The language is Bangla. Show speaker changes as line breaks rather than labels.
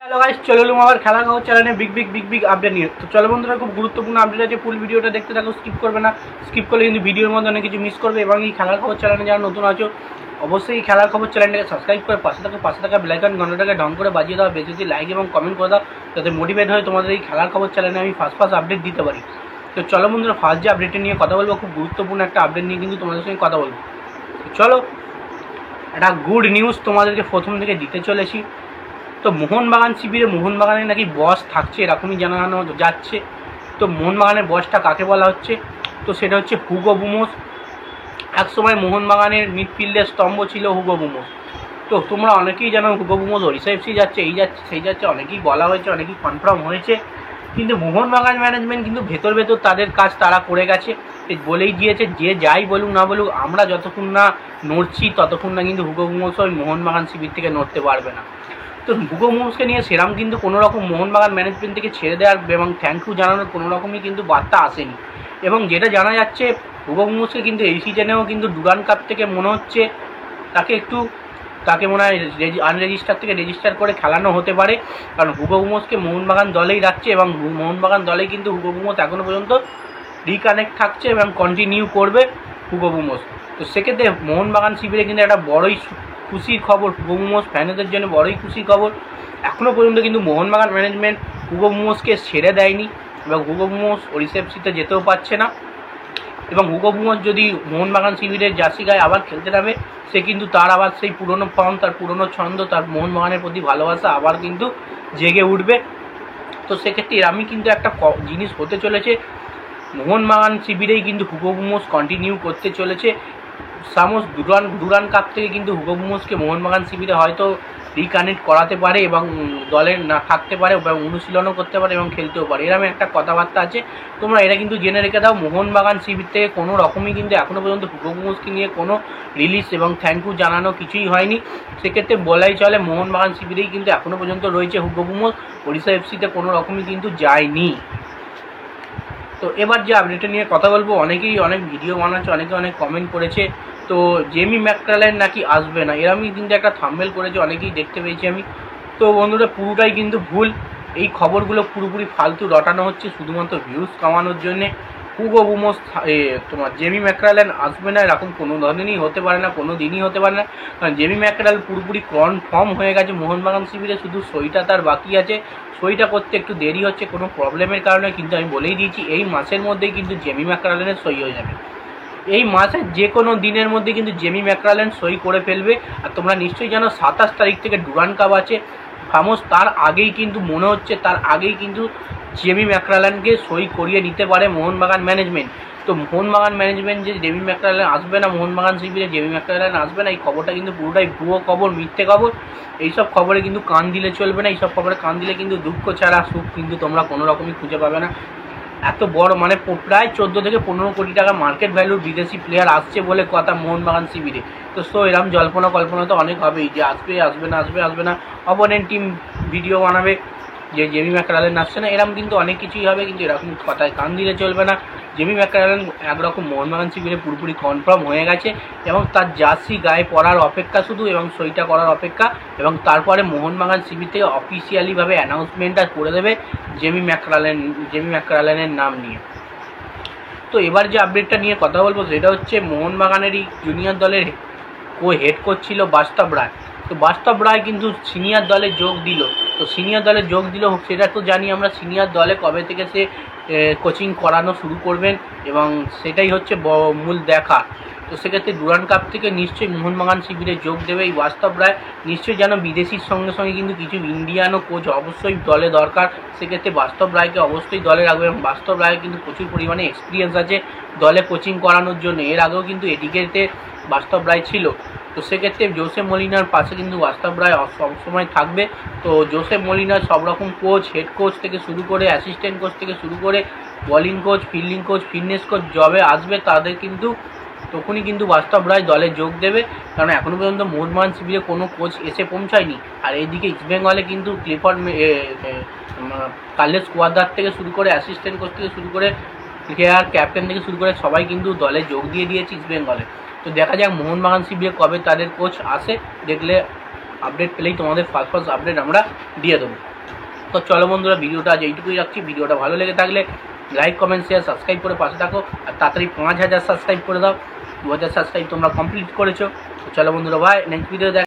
হ্যালো গাইস, চলে এলাম আবার খেলা খবর চ্যানেলে বিগ আপডেট নিয়ে। তো চলো বন্ধুরা, খুব গুরুত্বপূর্ণ আপডেট আছে, ফুল ভিডিওটা দেখতে থাকো, স্কিপ করবে না। স্কিপ করলে কিন্তু ভিডিওর মধ্যে অনেক কিছু মিস করবে। এবং এই খেলার খবর চ্যানেলে যারা নতুন আছো, অবশ্যই এই খেলার খবর চ্যানেলটাকে সাবস্ক্রাইব করে পাশে থাকা বেল আইকন ঘন্টাটাকে ঢং করে বাজিয়ে দাও, বেশি লাইক এবং কমেন্ট করে দাও, যাতে মোটিভেট হয় তোমাদের এই খেলার খবর চ্যানেলে আমি ফার্স্ট আপডেট দিতে পারি। তো চলো বন্ধুরা, ফার্স্ট যে আপডেটটা নিয়ে কথা বলবো, খুব গুরুত্বপূর্ণ একটা আপডেট নিয়ে কিন্তু তোমাদের সঙ্গে কথা বলবো। চলো, একটা গুড নিউজ তোমাদেরকে প্রথম থেকে দিতে চলেছি। তো মোহনবাগান শিবিরে মোহনবাগানে নাকি বস থাকছে, এরকমই জানানো যাচ্ছে। তো মোহনবাগানের বসটা কাকে বলা হচ্ছে? তো সেটা হচ্ছে হুগো বুমোস। একসময় মোহনবাগানের মিডফিল্ডের স্তম্ভ ছিল হুগো বুমোস। তো তোমরা অনেকেই জানো হুগো বুমোস ওড়িশা এফসি যাচ্ছে, এই যাচ্ছে সেই যাচ্ছে, অনেকেই বলা হয়েছে, অনেকেই কনফার্ম হয়েছে। কিন্তু মোহনবাগান ম্যানেজমেন্ট কিন্তু ভেতর তাদের কাজ তারা করে গেছে, বলেই দিয়েছে যে যাই বলুক না বলুক, আমরা যতক্ষণ না নড়ছি ততক্ষণ না কিন্তু হুগো বুমোস ওই মোহনবাগান শিবির থেকে নড়তে পারবে না। তো হুগো বুমোসকে নিয়ে সেরাম কিন্তু কোনো রকম মোহনবাগান ম্যানেজমেন্ট থেকে ছেড়ে দেওয়ার এবং থ্যাংক ইউ জানানোর কোনো রকমই কিন্তু বার্তা আসেনি। এবং যেটা জানা যাচ্ছে, হুগো বুমোসকে কিন্তু এই সিজনেও কিন্তু ডুরান্ড কাপ থেকে মনে হচ্ছে তাকে মনে হয় আনরেজিস্টার থেকে রেজিস্টার করে খেলানো হতে পারে। কারণ হুগো বুমোসকে মোহনবাগান দলেই রাখছে এবং মোহনবাগান দলে কিন্তু হুগো বুমোস এখনও পর্যন্ত রিকানেক্ট থাকছে এবং কন্টিনিউ করবে হুগো বুমোস। তো সেক্ষেত্রে মোহনবাগান শিবিরে কিন্তু একটা বড়ই খুশির খবর, হুগো বুমোস ফ্যানদের জন্য বড়ই খুশির খবর। এখনও পর্যন্ত কিন্তু মোহনবাগান ম্যানেজমেন্ট হুগো বুমোসকে ছেড়ে দেয়নি এবং হুগো বুমোস ওড়িশা এফসিতে যেতেও পারছে না। এবং হুগো বুমোস যদি মোহনবাগান শিবিরের জার্সি গায়ে আবার খেলতে নামে, সে কিন্তু তার আবার সেই পুরনো ফর্ম, তার পুরনো ছন্দ, তার মোহনবাগানের প্রতি ভালোবাসা আবার কিন্তু জেগে উঠবে। তো সেক্ষেত্রে আমি কিন্তু একটা জিনিস হতে চলেছে, মোহনবাগান শিবিরেই কিন্তু হুগো বুমোস কন্টিনিউ করতে চলেছে। সামোস ডুরান্ড কাপ থেকে কিন্তু হুগো বুমোসকে মোহনবাগান শিবিরে হয়তো রিকানেক্ট করাতে পারে এবং দলে না থাকতে পারে এবং অনুশীলনও করতে পারে এবং খেলতেও পারে, এরকম একটা কথাবার্তা আছে। তোমরা এটা কিন্তু জেনে রেখে দাও, মোহনবাগান শিবির থেকে কোনো রকমই কিন্তু এখনও পর্যন্ত হুগো বুমোসকে নিয়ে কোনো রিলিজ এবং থ্যাংক ইউ জানানো কিছুই হয়নি। সেক্ষেত্রে বলাই চলে মোহনবাগান শিবিরেই কিন্তু এখনও পর্যন্ত রয়েছে হুগো বুমোস, ওড়িশা এফসিতে কোনো রকমই কিন্তু যায়নি। তো এবার যে আপডেটটা নিয়ে কথা বলবো, অনেকেই অনেক ভিডিও বানাচ্ছে, অনেকে অনেক কমেন্ট করেছে। তো জেমি ম্যাকক্লারেন নাকি আসবে না, এরমই কিন্তু একটা থাম্বনেল করেছে, অনেকেই দেখতে পেয়েছি আমি। তো বন্ধুরা, পুরোটাই কিন্তু ভুল। এই খবরগুলো পুরোপুরি ফালতু রটানো হচ্ছে শুধুমাত্র ভিউজ কামানোর জন্যে। হুগো বুমোস তোমার জেমি ম্যাকক্লারেন আসবে না, এরকম কোনো ধরনেরই হতে পারে না, কোনো দিনই হতে পারে না। কারণ জেমি ম্যাকক্লারেন পুরোপুরি কনফার্ম হয়ে গেছে মোহনবাগান শিবিরে, শুধু সইটা তার বাকি আছে। সইটা করতে একটু দেরি হচ্ছে কোনো প্রবলেমের কারণে, কিন্তু আমি বলেই দিয়েছি এই মাসের মধ্যেই কিন্তু জেমি ম্যাকক্লারেনের সই হয়ে যাবে। এই মাসের যে কোনো দিনের মধ্যে কিন্তু জেমি ম্যাকক্লারেন সই করে ফেলবে। আর তোমরা নিশ্চয়ই জানো 27 তারিখ থেকে ডুরান্ড কাপ আছে ফামোস, তার আগেই কিন্তু মনে হচ্ছে জেমি ম্যাকক্লারেনকে সই করিয়ে নিতে পারে মোহনবাগান ম্যানেজমেন্ট। তো মোহনবাগান ম্যানেজমেন্ট যে জেমি ম্যাকক্লারেন আসবে না, মোহনবাগান শিবিরে জেমি ম্যাকক্লারেন আসবে না, এই খবরটা কিন্তু পুরোটাই ভুয়ো খবর, মিথ্যে খবর। এইসব খবরে কিন্তু কান দিলে চলবে না, এইসব খবরে কান দিলে কিন্তু দুঃখ ছাড়া সুখ কিন্তু তোমরা কোনো রকমই খুঁজে পাবে না। এত বড় মানে প্রায় 14 থেকে 15 কোটি টাকা মার্কেট ভ্যালুর বিদেশি প্লেয়ার আসছে বলে কথা মোহনবাগান শিবিরে। তো এরকম জল্পনা কল্পনা তো অনেক হবেই, যে আসবে না। অপোনেন্ট টিম ভিডিও বানাবে যে জেমি ম্যাকক্লারেন আসছে না, এরকম কিন্তু অনেক কিছুই হবে। কিন্তু এরকম কথায় কান দিলে চলবে না। জেমি ম্যাকক্লারেন একরকম মোহনবাগান শিবিরে পুরোপুরি কনফার্ম হয়ে গেছে এবং তার জার্সি গায়ে পরার অপেক্ষা শুধু, এবং সইটা করার অপেক্ষা। এবং তারপরে মোহনবাগান শিবির থেকে অফিসিয়ালিভাবে অ্যানাউন্সমেন্টটা করে দেবে জেমি ম্যাকক্লারেনের নাম নিয়ে। তো এবার যে আপডেটটা নিয়ে কথা বলবো সেটা হচ্ছে মোহনবাগানেরই জুনিয়র দলের হেড কোচ ছিল বাস্তব রায়। তো বাস্তব রায় কিন্তু সিনিয়র দলে যোগ দিল। তো সিনিয়র দলে যোগ দিল সেটা তো জানি আমরা, সিনিয়র দলে কবে থেকে সে কোচিং করানো শুরু করবেন এবং সেটাই হচ্ছে মূল দেখা। তো সেক্ষেত্রে ডুরান্ড কাপ থেকে নিশ্চয়ই মোহনবাগান শিবিরে যোগ দেবে এই বাস্তব রায়। নিশ্চয়ই যেন বিদেশির সঙ্গে সঙ্গে কিন্তু কিছু ইন্ডিয়ানও কোচ অবশ্যই দলে দরকার, সেক্ষেত্রে বাস্তব রায়কে অবশ্যই দলে রাখবে। এবং বাস্তব রায় কিন্তু প্রচুর পরিমাণে এক্সপিরিয়েন্স আছে দলে কোচিং করানোর জন্য, এর আগেও কিন্তু এডিকেতে বাস্তব রায় ছিল। তো সেক্ষেত্রে জোসে মলিনার পাশে কিন্তু বাস্তব রায় সবসময় থাকবে। তো জোসে মলিনার সব রকম কোচ, হেড কোচ থেকে শুরু করে অ্যাসিস্ট্যান্ট কোচ থেকে শুরু করে bowling coach, fielding coach, fitness coach যবে আসবে তাদের কিন্তু তখনই কিন্তু বাস্তব রায় দলে যোগ দেবে। কারণ এখনও পর্যন্ত মোহনবাগান শিবিরে কোনো কোচ এসে পৌঁছায়নি। আর এইদিকে ইস্টবেঙ্গলে কিন্তু ক্লিফোর্ড কার্লোস কোয়াদ্রার থেকে শুরু করে অ্যাসিস্ট্যান্ট কোচ থেকে শুরু করে প্লেয়ার ক্যাপ্টেন থেকে শুরু করে সবাই কিন্তু দলে যোগ দিয়ে দিয়েছে ইস্টবেঙ্গলে। তো দেখা যাক মোহনবাগান শিবিরে কবে তাদের কোচ আসে, দেখলে আপডেট পেলেই তোমাদের ফার্স্ট আপডেট আমরা দিয়ে দেবো। তো চলো বন্ধুরা, ভিডিওটা আজ এইটুকুই রাখছি। ভিডিওটা ভালো লেগে থাকলে লাইক কমেন্ট শেয়ার সাবস্ক্রাইব করে পাশে থাকো, আর তাড়াতাড়ি 5000 সাবস্ক্রাইব করে দাও। 2000 সাবস্ক্রাইব তোমরা কমপ্লিট করেছো। তো চলো বন্ধুরা, ভাই নেক্সট ভিডিও